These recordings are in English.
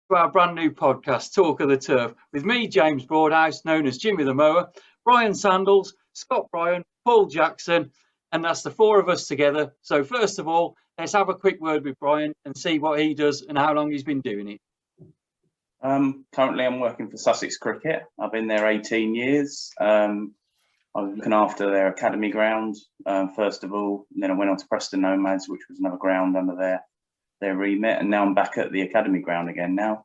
to our brand new podcast, Talk of the Turf, with me, James Broadhouse, known as Jimmy the Mower, Brian Sandals, Scott Bryan, Paul Jackson, and that's the four of us together. So first of all, let's have a quick word with Brian and see what he does and how long he's been doing it. Currently, I'm working for Sussex Cricket. I've been there 18 years. I'm looking after their academy ground, first of all, and then I went on to Preston Nomads, which was another ground under their remit, and now I'm back at the academy ground again now.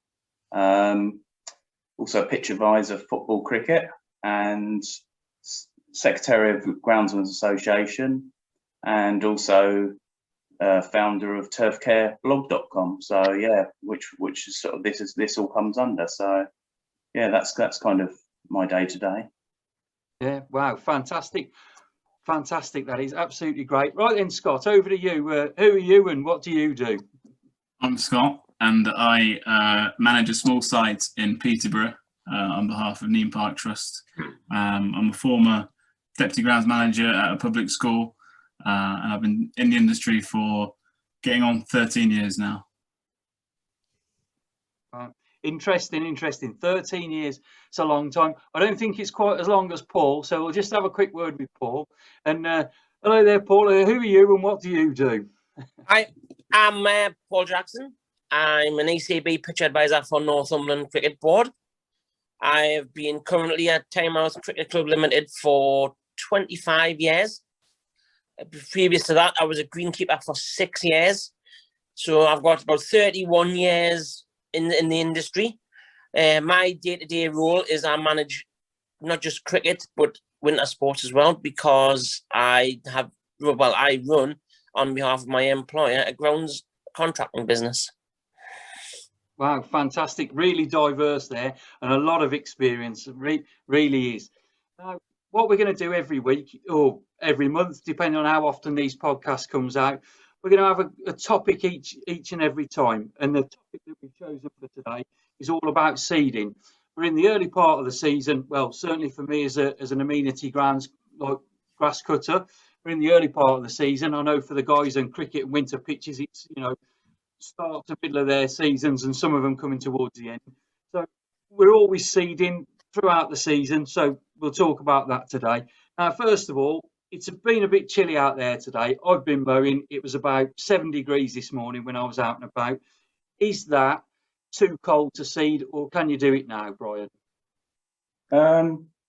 Also a pitch advisor for football cricket and secretary of Groundsmen Association, and also founder of turfcareblog.com. So yeah, which is sort of this all comes under. So yeah, that's kind of my day to day. Yeah, wow, fantastic. That is absolutely great. Right then, Scott, over to you. Who are you and what do you do? I'm Scott, and I manage a small site in Peterborough on behalf of Neam Park Trust. I'm a former deputy grounds manager at a public school, and I've been in the industry for getting on 13 years now. Interesting. 13 years, it's a long time. I don't think it's quite as long as Paul, so we'll just have a quick word with Paul. And hello there, Paul. Who are you and what do you do? I'm Paul Jackson. I'm an ECB pitch advisor for Northumberland Cricket Board. I've been currently at Tynemouth Cricket Club Limited for 25 years. Previous to that, I was a greenkeeper for 6 years. So I've got about 31 years in the industry. My day-to-day role is I manage not just cricket, but winter sports as well, because I run on behalf of my employer a grounds contracting business. Wow, fantastic. Really diverse there and a lot of experience. Really is. Now, what we're going to do every week or every month, depending on how often these podcasts comes out, we're going to have a topic each and every time. And the topic that we've chosen for today is all about seeding. We're in the early part of the season. Well, certainly for me as an amenity grounds like grass cutter, we're in the early part of the season. I know for the guys on cricket and winter pitches, it's, start to middle of their seasons and some of them coming towards the end. So we're always seeding throughout the season. So we'll talk about that today. Now, first of all, it's been a bit chilly out there today. I've been mowing. It was about 7 degrees this morning when I was out and about. Is that too cold to seed, or can you do it now, Brian?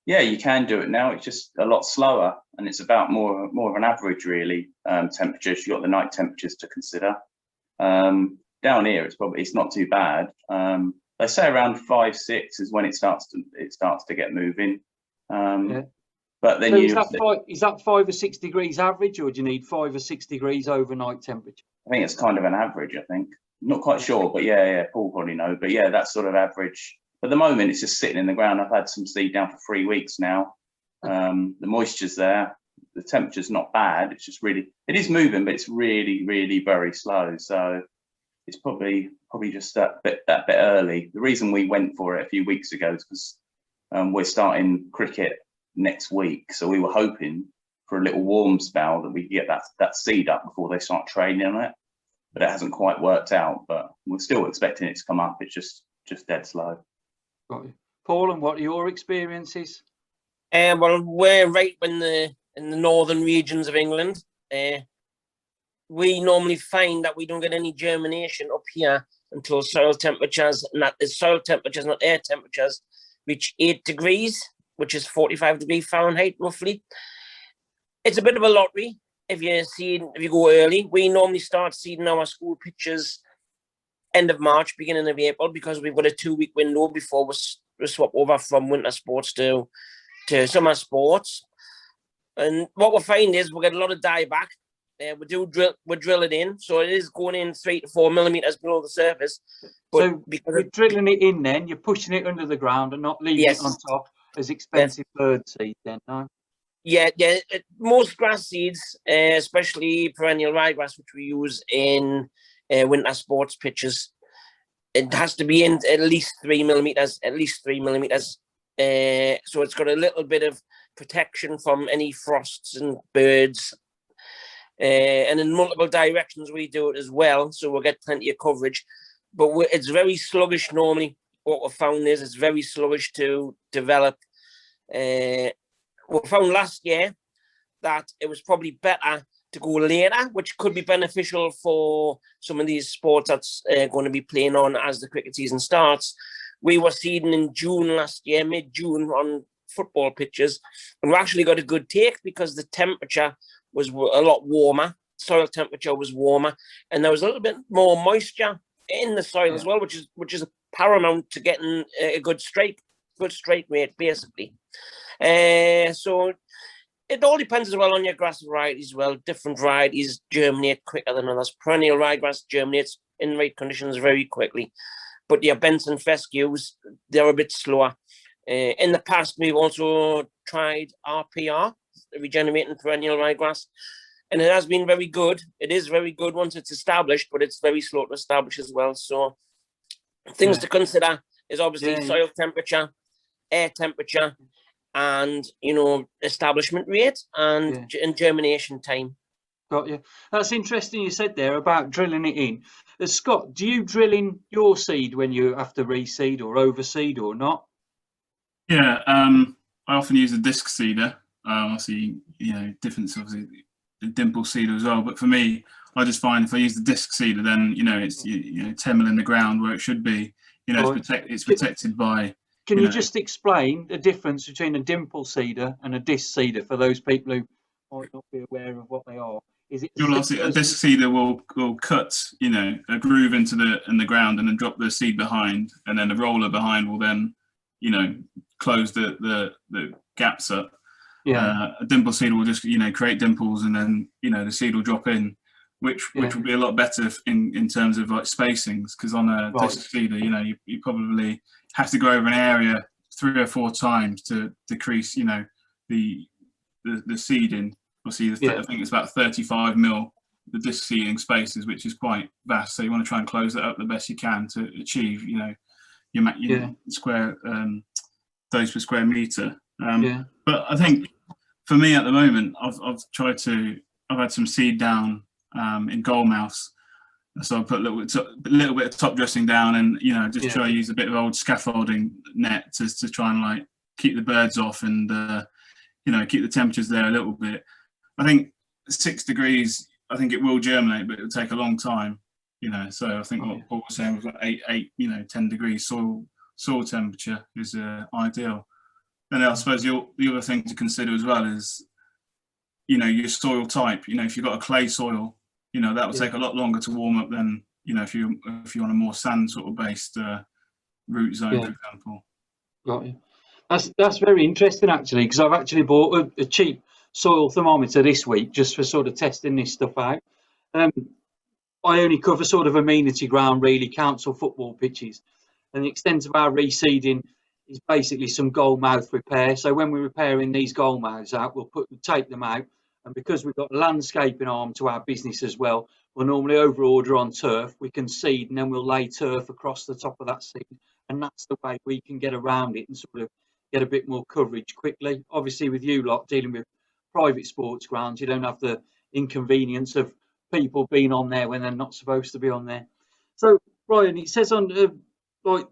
Yeah, you can do it now. It's just a lot slower, and it's about more of an average, really, temperatures. You've got the night temperatures to consider. Down here, it's not too bad. They say around 5, 6 is when it starts to get moving. Yeah. But then so is that 5 or 6 degrees average, or do you need 5 or 6 degrees overnight temperature? I think it's kind of an average. I think, not quite sure, but yeah, Paul probably know. But yeah, that's sort of average. At the moment, it's just sitting in the ground. I've had some seed down for 3 weeks now. The moisture's there. The temperature's not bad. It's just it is moving, but it's really very slow. So it's probably just that bit early. The reason we went for it a few weeks ago is because we're starting cricket next week, so we were hoping for a little warm spell that we could get that seed up before they start training on it, but it hasn't quite worked out. But we're still expecting it to come up. It's just dead slow. Got you. Paul, and what are your experiences? Well, we're right in the northern regions of England. We normally find that we don't get any germination up here until soil temperatures, not air temperatures, reach 8 degrees, which is 45 degrees Fahrenheit, roughly. It's a bit of a lottery if you go early. We normally start seeding our school pitches end of March, beginning of April, because we've got a 2-week window before we swap over from winter sports to summer sports. And what we'll find is we'll get a lot of dieback. We drill it in, so it is going in 3 to 4 millimeters below the surface. But so we're drilling it in, then you're pushing it under the ground and not leaving it on top as expensive bird seed. Then, no. Yeah. Most grass seeds, especially perennial ryegrass, which we use in winter sports pitches, it has to be in at least 3 millimeters. So it's got a little bit of protection from any frosts and birds. And in multiple directions we do it as well, so we'll get plenty of coverage. but it's very sluggish normally. What we've found is it's very sluggish to develop. We found last year that it was probably better to go later, which could be beneficial for some of these sports that's going to be playing on as the cricket season starts. We were seeding in June last year, mid-June, on football pitches, and we actually got a good take because the temperature was a lot warmer, soil temperature was warmer, and there was a little bit more moisture in the soil as well, which is paramount to getting a good strike rate, basically. So it all depends as well on your grass varieties as well. Different varieties germinate quicker than others. Perennial ryegrass germinates in right conditions very quickly, but your Benson fescues, they're a bit slower. In the past, we've also tried RPR, regenerating perennial ryegrass, and it has been very good. It is very good once it's established, but it's very slow to establish as well. So things to consider is obviously soil temperature, air temperature, and, you know, establishment rate and germination time. Got you. That's interesting you said there about drilling it in. Scott, do you drill in your seed when you have to reseed or overseed or not? Yeah, I often use a disc seeder. Obviously, you know, difference obviously the dimple seeder as well. But for me, I just find if I use the disc seeder, then you know it's 10 mil in the ground where it should be. You know, it's protected by. Can you just explain the difference between a dimple seeder and a disc seeder for those people who might not be aware of what they are? Is it a disc seeder will cut, you know, a groove in the ground and then drop the seed behind, and then the roller behind will then, you know, close the gaps up. A dimple seeder will just, you know, create dimples, and then, you know, the seed will drop in, which will be a lot better in terms of like spacings, because on a disc seeder, you know, you probably have to go over an area 3 or 4 times to decrease, you know, the seeding. Obviously, I think it's about 35 mil, the disc seeding spaces, which is quite vast. So you want to try and close that up the best you can to achieve, you know, your square dose per square meter. But I think for me at the moment, I've had some seed down in goal mouths. So I put a little bit of top dressing down, and, you know, just try to use a bit of old scaffolding net to try and like keep the birds off and you know, keep the temperatures there a little bit. I think 6 degrees, I think it will germinate, but it'll take a long time, you know. So I think what Paul was saying was like 8, you know, 10 degrees soil temperature is ideal. And I suppose the other thing to consider as well is, you know, your soil type. You know, if you've got a clay soil, you know, that will take a lot longer to warm up than, you know, if you're on a more sand sort of based root zone, for example. Got you. That's very interesting, actually, because I've actually bought a cheap soil thermometer this week just for sort of testing this stuff out. I only cover sort of amenity ground, really, council football pitches, and the extent of our reseeding is basically some goal mouth repair. So when we're repairing these goal mouths out, we'll take them out, and because we've got a landscaping arm to our business as well, we'll normally over order on turf. We can seed, and then we'll lay turf across the top of that seed, and that's the way we can get around it and sort of get a bit more coverage quickly. Obviously, with you lot dealing with private sports grounds, you don't have the inconvenience of people being on there when they're not supposed to be on there. So, Brian, it says on like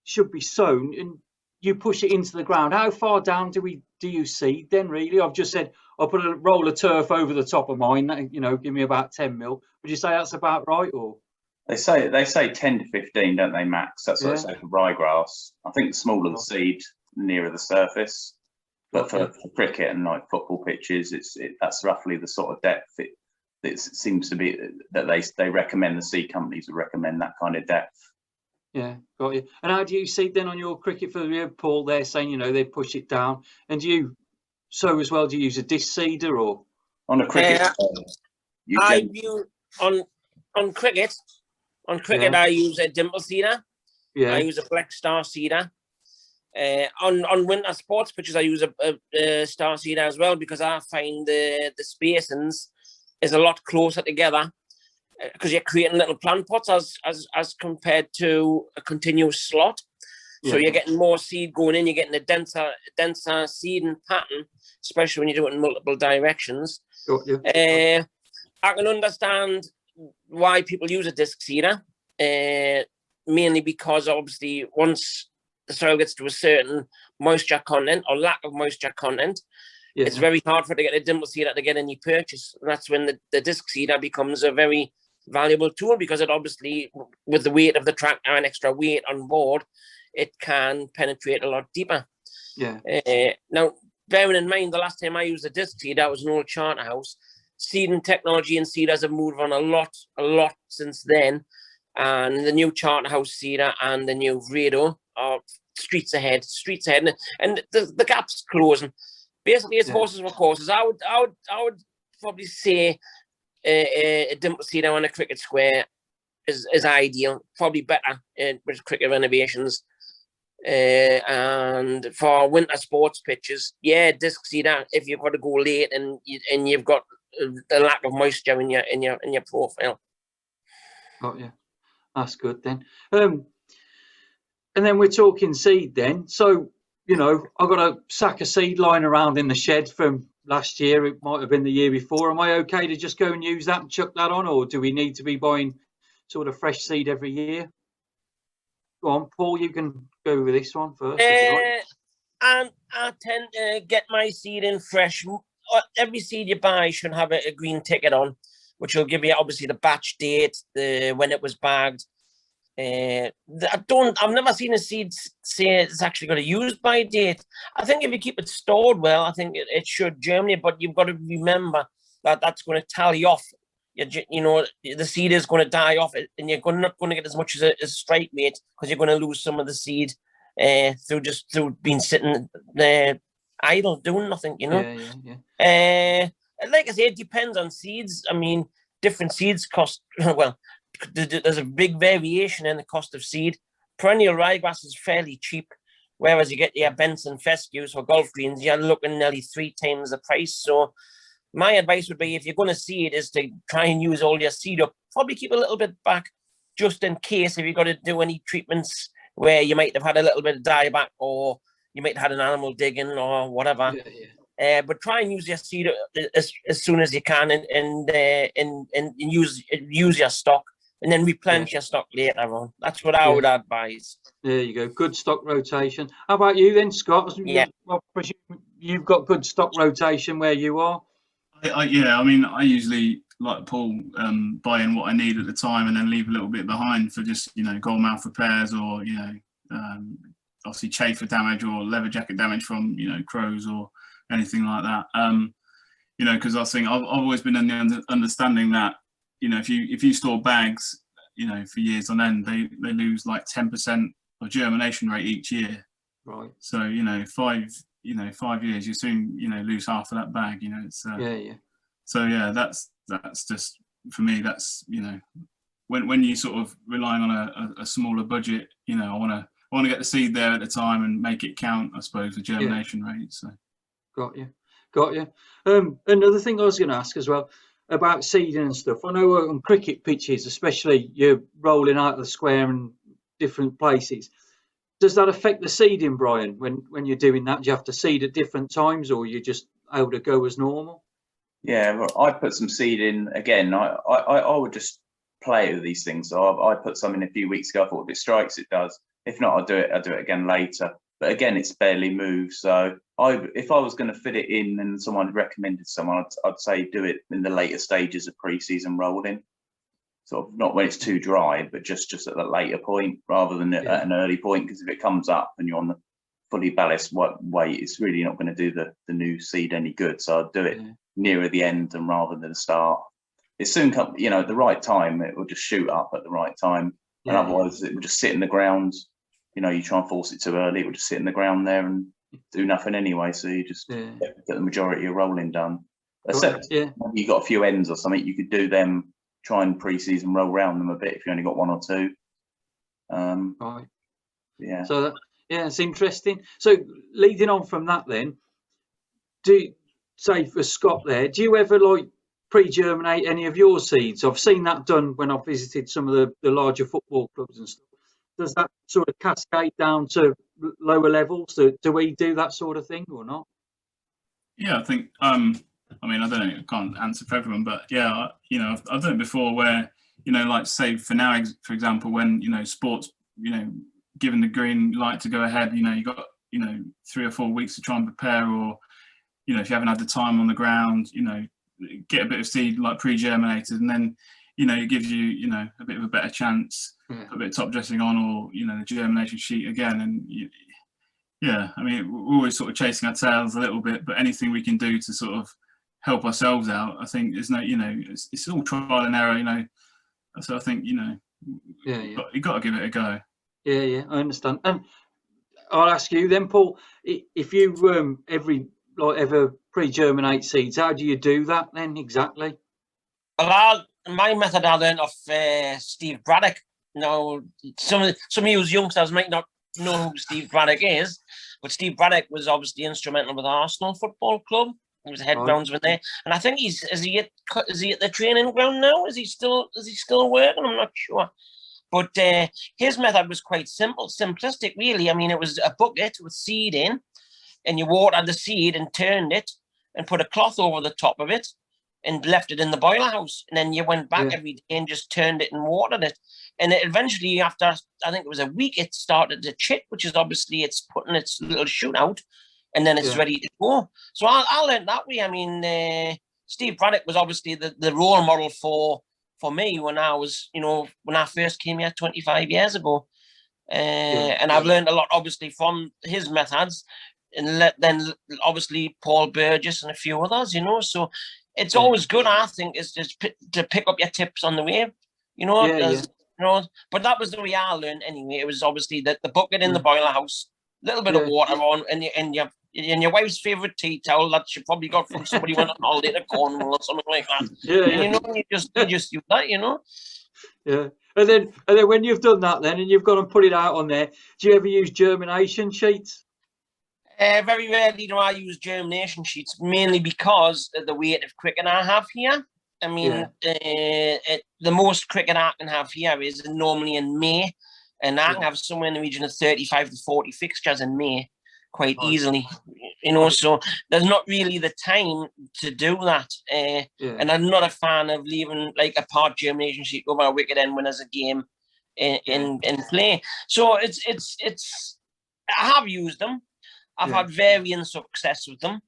should be sown, and you push it into the ground. How far down do you seed then? Really, I've just said I'll put a roll of turf over the top of mine. You know, give me about 10 mil. Would you say that's about right, or? They say 10 to 15, don't they, max? That's what they say for ryegrass. I think the smaller the seed, nearer the surface. But for cricket and like football pitches, that's roughly the sort of depth. It seems to be that they recommend, the seed companies would recommend that kind of depth. Yeah, got you. And how do you seed then on your cricket field? Paul there saying, you know, they push it down. And do you sow as well? Do you use a disc seeder or on a cricket? On cricket. I use a dimple seeder. I use a black star seeder. On winter sports pitches, I use a star seeder as well, because I find the spacings is a lot closer together, because you're creating little plant pots as compared to a continuous slot. So you're getting more seed going in. You're getting a denser seeding pattern, especially when you do it in multiple directions. I can understand why people use a disc seeder. mainly because obviously once the soil gets to a certain moisture content or lack of moisture content, it's very hard for it to get a dimple seeder to get any purchase. And that's when the disc seeder becomes a very valuable tool, because it obviously, with the weight of the tractor and extra weight on board, it can penetrate a lot deeper. Now, bearing in mind, the last time I used a disc seeder, was an old charter house. Seeding technology and seeders have moved on a lot since then. And the new charter house seeder and the new Rado are streets ahead. And the gap's closing. Basically, it's horses for courses. I would probably say a dimple seeder on a cricket square is ideal. Probably better with cricket renovations. And for winter sports pitches, disc seeder if you've got to go late and you've got the lack of moisture in your profile. Got you. That's good then. And then we're talking seed then. So, you know, I've got a sack of seed lying around in the shed from last year. It might have been the year before. Am I okay to just go and use that and chuck that on, or do we need to be buying sort of fresh seed every year? Go on, Paul, you can go with this one first. And I tend to get my seed in fresh. Every seed you buy should have a green ticket on, which will give you obviously the batch date, when it was bagged. I've never seen a seed say it's actually got a use by date. I think if you keep it stored well, I think it should germinate, but you've got to remember that that's going to tally off. You know, the seed is going to die off, and you're not going to get as much as a strike rate, because you're going to lose some of the seed through being sitting there idle doing nothing. You know. Like I say, it depends on seeds. I mean, different seeds cost well. There's a big variation in the cost of seed. Perennial ryegrass is fairly cheap, whereas you get your Benson fescues or golf greens, you're looking nearly 3 times the price. So my advice would be, if you're going to seed, is to try and use all your seed up. Probably keep a little bit back, just in case if you've got to do any treatments where you might have had a little bit of dieback, or you might have had an animal digging or whatever. But try and use your seed as soon as you can, and use your stock, and then replenish your stock later on. That's what I would advise. There you go. Good stock rotation. How about you then, Scott? I presume you've got good stock rotation where you are. I mean, I usually, like Paul, buy in what I need at the time, and then leave a little bit behind for just, you know, goldmouth repairs, or, you know, obviously chafer damage or leather jacket damage from, you know, crows or anything like that. You know, because I think I've always been in the understanding that, you know, if you store bags, you know, for years on end, they lose like 10% of germination rate each year. Right. So, you know, 5 years, you soon, you know, lose half of that bag. You know, it's So yeah, that's just, for me, that's, you know, when you sort of relying on a smaller budget, you know, I want to get the seed there at the time and make it count, I suppose, for germination rate. So. Got you. Another thing I was going to ask as well about seeding and stuff. I know on cricket pitches, especially, you're rolling out of the square and different places. Does that affect the seeding, Brian? When you're doing that, do you have to seed at different times, or you're just able to go as normal? Yeah, well, I put some seed in again. I would just play with these things. So I put some in a few weeks ago. I thought if it strikes, it does. If not, I'll do it again later. But again, it's barely moved. So if I was going to fit it in and someone recommended someone, I'd say do it in the later stages of pre-season rolling. Sort of not when it's too dry, but just at the later point rather than at an early point. Because if it comes up and you're on the fully ballast weight, it's really not going to do the new seed any good. So I'd do it nearer the end and rather than the start. It soon comes, you know, at the right time, it will just shoot up at the right time. And otherwise it will just sit in the ground. You know, you try and force it too early, it will just sit in the ground there and do nothing anyway. So you just get the majority of rolling done. Except you got a few ends or something, you could do them, try and pre-season roll round them a bit if you only got 1 or 2. Right. Yeah. So it's interesting. So leading on from that, then, say for Scott there, do you ever like pre-germinate any of your seeds? I've seen that done when I've visited some of the larger football clubs and stuff. Does that sort of cascade down to lower levels? Do we do that sort of thing or not? Yeah, I think, I mean, I don't know, I can't answer for everyone, but yeah, you know, I've done it before where, you know, like say for now, for example, when, you know, sports, you know, given the green light to go ahead, you know, you got, you know, 3 or 4 weeks to try and prepare, or, you know, if you haven't had the time on the ground, you know, get a bit of seed like pre-germinated, and then, you know, it gives you, you know, a bit of a better chance, put a bit of top dressing on, or, you know, the germination sheet again. And yeah, I mean, we're always sort of chasing our tails a little bit, but anything we can do to sort of help ourselves out, I think there's no, you know, it's all trial and error, you know. So I think, you know, you've got to give it a go. Yeah, I understand. And I'll ask you then, Paul, if you ever pre-germinate seeds, how do you do that then exactly? Well, my method I learned off Steve Braddock. Now, some of you youngsters might not know who Steve Braddock is, but Steve Braddock was obviously instrumental with Arsenal Football Club. He was head groundsman there, and I think is he at the training ground now? Is he still working? I'm not sure. But his method was quite simplistic, really. I mean, it was a bucket with seed in, and you watered the seed and turned it, and put a cloth over the top of it, and left it in the boiler house. And then you went back every day and just turned it and watered it. And it eventually, after I think it was a week, it started to chip, which is obviously it's putting its little shoot out, and then it's ready to go. So I learned that way. I mean, Steve Braddock was obviously the role model for me when I was, you know, when I first came here 25 years ago. And I've learned a lot, obviously, from his methods, and then obviously Paul Burgess and a few others, you know. So it's always good, I think, is just to pick up your tips on the way, you know. You know, but that was the way I learned anyway. It was obviously the bucket in the boiler house, a little bit of water on, and your wife's favourite tea towel that she probably got from somebody went on holiday to Cornwall or something like that. You know, you just use that, you know. Yeah. And then when you've done that then and you've got to put it out on there, do you ever use germination sheets? Very rarely do I use germination sheets, mainly because of the weight of cricket I have here. I mean, the most cricket I can have here is normally in May, and I can have somewhere in the region of 35 to 40 fixtures in May quite easily, you know. So there's not really the time to do that. And I'm not a fan of leaving like a part germination sheet over a wicket end when there's a game in play. So it's I have used them. I've had varying success with them,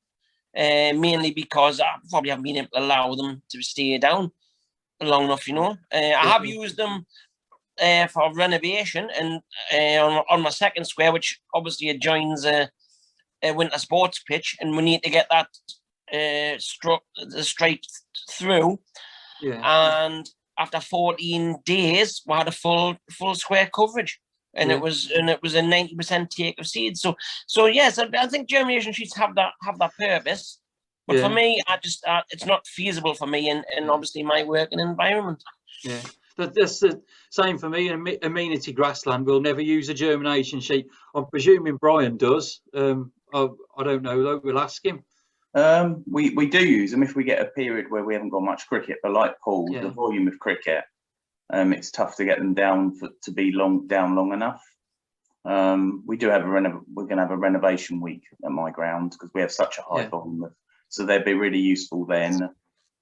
mainly because I probably haven't been able to allow them to stay down long enough, you know. I have used them for renovation, and on my second square, which obviously adjoins a winter sports pitch, and we need to get that straight through. And after 14 days, we had a full square coverage. And it was a 90% take of seeds. So yes, I think germination sheets have that purpose. But for me, it's not feasible for me in obviously my working environment. Yeah, that's the same for me. Amenity grassland will never use a germination sheet. I'm presuming Brian does. I don't know though. We'll ask him. We do use them if we get a period where we haven't got much cricket. But like Paul, the volume of cricket. It's tough to get them down to be long enough. We do have we're going to have a renovation week at my ground because we have such a high volume so they'd be really useful then.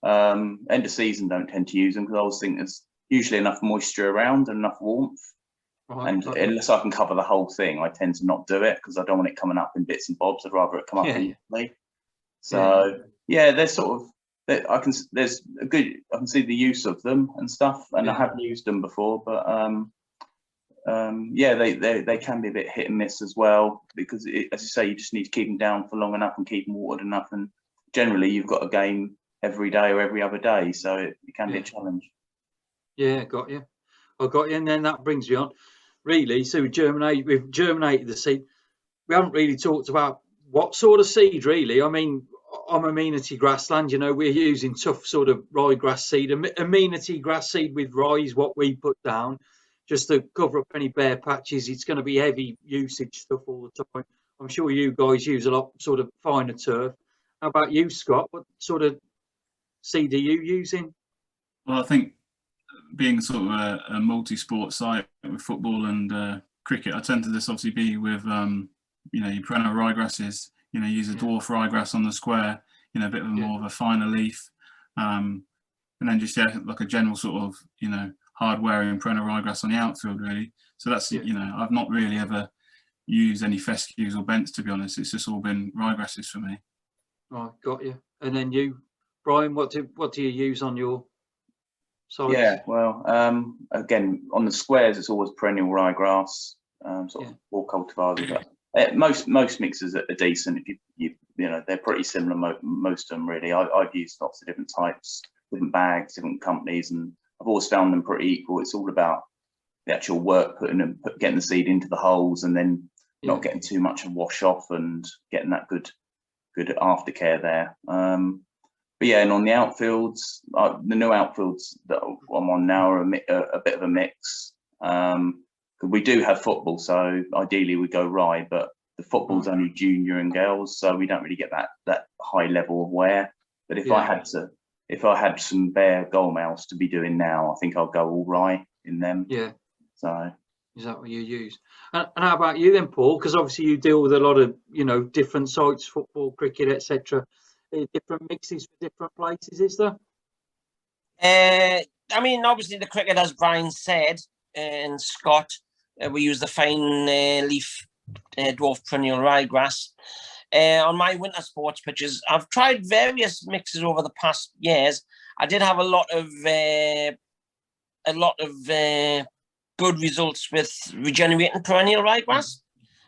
End of season don't tend to use them because I always think there's usually enough moisture around and enough warmth. And unless I can cover the whole thing, I tend to not do it because I don't want it coming up in bits and bobs. I'd rather it come up evenly. So there's sort of. I can see the use of them and stuff, and I have used them before, but they can be a bit hit and miss as well because, as you say, you just need to keep them down for long enough and keep them watered enough, and generally you've got a game every day or every other day, so it can be a challenge. Yeah, got you. I got you, and then that brings me on. Really, so we've germinated the seed. We haven't really talked about what sort of seed, really. I mean, on amenity grassland, you know, we're using tough sort of ryegrass seed. Amenity grass seed with rye is what we put down just to cover up any bare patches. It's going to be heavy usage stuff all the time. I'm sure you guys use a lot sort of finer turf. How about you, Scott? What sort of seed are you using? Well, I think being sort of a multi-sport site with football and cricket, I tend to just obviously be with, you know, your perennial ryegrasses. You know, use a dwarf ryegrass on the square, you know, a bit of more of a finer leaf. And then just, like a general sort of, you know, hard wearing perennial ryegrass on the outfield really. So that's, you know, I've not really ever used any fescues or bents, to be honest. It's just all been ryegrasses for me. Right, got you. And then you, Brian, what do you use on your sites? Yeah, well, again, on the squares, it's always perennial ryegrass, sort of wall cultivars. But most mixes are decent. If you know, they're pretty similar. Most of them really. I've used lots of different types, different bags, different companies, and I've always found them pretty equal. It's all about the actual work getting the seed into the holes, and then not getting too much of wash off and getting that good aftercare there. But yeah, and on the outfields, the new outfields that I'm on now are a bit of a mix. We do have football, so ideally we go rye, but the football's only junior and girls, so we don't really get that high level of wear. But if I had some bare goal mouse to be doing now, I think I'll go all rye in them. Yeah. So is that what you use? And how about you then, Paul? Because obviously you deal with a lot of, you know, different sites, football, cricket, etc. Different mixes for different places, is there? I mean, obviously the cricket, as Brian said, and Scott, we use the fine leaf dwarf perennial ryegrass. On my winter sports pitches, I've tried various mixes over the past years. I did have a lot of good results with regenerating perennial ryegrass,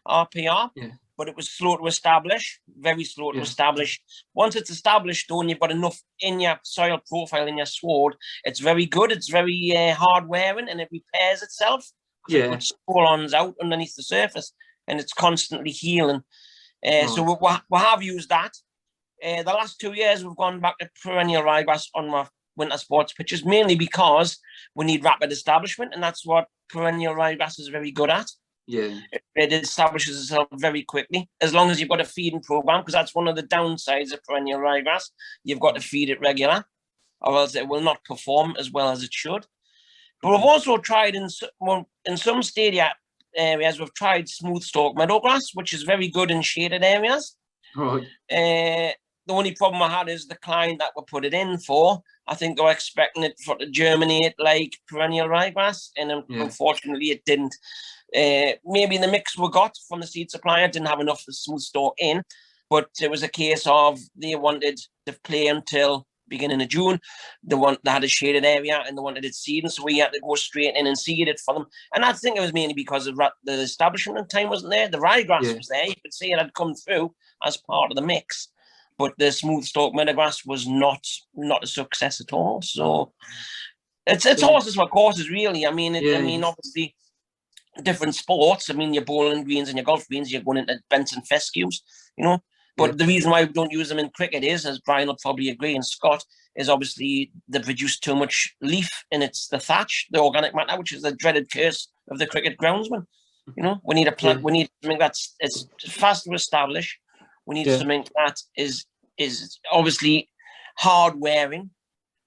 RPR. Yeah. But it was slow to establish, very slow to establish. Once it's established, though, and you've got enough in your soil profile, in your sward, it's very good. It's very hard wearing, and it repairs itself. It puts spore-ons out underneath the surface, and it's constantly healing. So we have used that. The last 2 years, we've gone back to perennial ryegrass on my winter sports pitches, mainly because we need rapid establishment, and that's what perennial ryegrass is very good at. Yeah, it establishes itself very quickly, as long as you've got a feeding program, because that's one of the downsides of perennial ryegrass. You've got to feed it regular, or else it will not perform as well as it should. But we've also tried in some stadia areas, we've tried smooth stalk meadowgrass, which is very good in shaded areas. Right. The only problem I had is the client that we put it in for. I think they were expecting it to germinate like perennial ryegrass, and unfortunately it didn't. Maybe the mix we got from the seed supplier didn't have enough of smooth stalk in, but it was a case of they wanted to play until beginning of June. They had a shaded area and they wanted it seeding, so we had to go straight in and seed it for them. And I think it was mainly because of the establishment time wasn't there. The ryegrass was there. You could see it had come through as part of the mix, but the smooth stalk meadowgrass was not a success at all. So it's horses for courses, really. I mean, obviously different sports. I mean, your bowling greens and your golf greens, you're going into bents and fescues, you know. But the reason why we don't use them in cricket is, as Brian will probably agree, and Scott, is obviously they produce too much leaf, and it's the thatch, the organic matter, which is the dreaded curse of the cricket groundsman. You know, we need a plant. We need something that's fast to establish. We need something that is obviously hard wearing,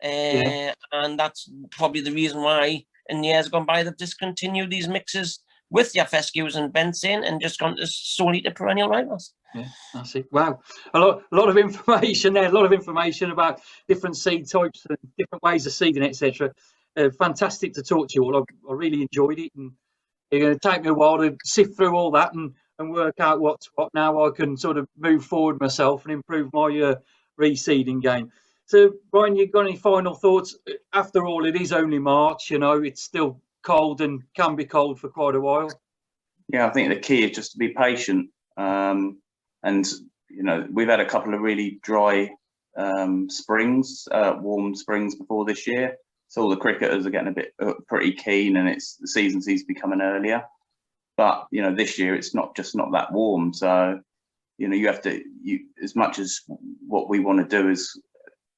and that's probably the reason why in years gone by they've discontinued these mixes with your fescues and bents in and just gone to solely to perennial ryegrass. Yeah, that's it. Wow, a lot of information there. A lot of information about different seed types and different ways of seeding, etc. Fantastic to talk to you all. I really enjoyed it, and it's going to take me a while to sift through all that and work out what's what. Now I can sort of move forward myself and improve my reseeding game. So, Brian, you got any final thoughts? After all, it is only March. You know, it's still cold and can be cold for quite a while. Yeah, I think the key is just to be patient. And, you know, we've had a couple of really dry springs, warm springs before this year. So all the cricketers are getting a bit pretty keen, and the season seems to be coming earlier. But, you know, this year it's not that warm. So, you know, you have to, as much as what we want to do is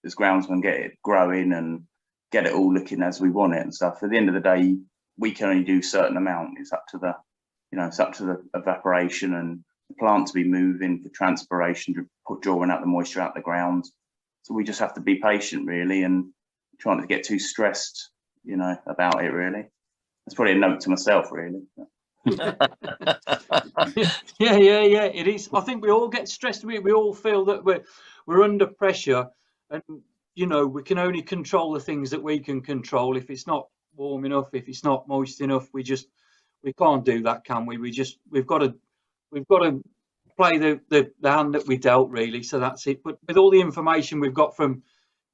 groundsmen, get it growing and get it all looking as we want it and stuff. At the end of the day, we can only do a certain amount. It's up to the evaporation and the plant to be moving, for transpiration to drawing out the moisture out the ground. So we just have to be patient, really, and try not to get too stressed, you know, about it, really. That's probably a note to myself, really. Yeah, it is. I think we all get stressed. We all feel that we're under pressure, and you know, we can only control the things that we can control. If it's not warm enough, if it's not moist enough, we can't do that, can we? We've got to play the hand that we dealt, really. So that's it. But with all the information we've got from,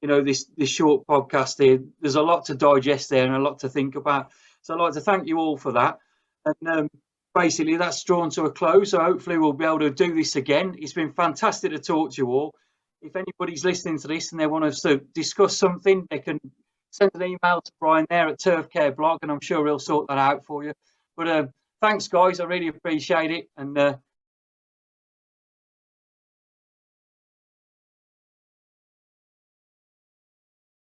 you know, this short podcast here, there's a lot to digest there and a lot to think about. So I'd like to thank you all for that. And basically that's drawn to a close. So hopefully we'll be able to do this again. It's been fantastic to talk to you all. If anybody's listening to this and they want us to discuss something, they can send an email to Brian there at Turf Care Blog, and I'm sure he'll sort that out for you. But thanks, guys. I really appreciate it. And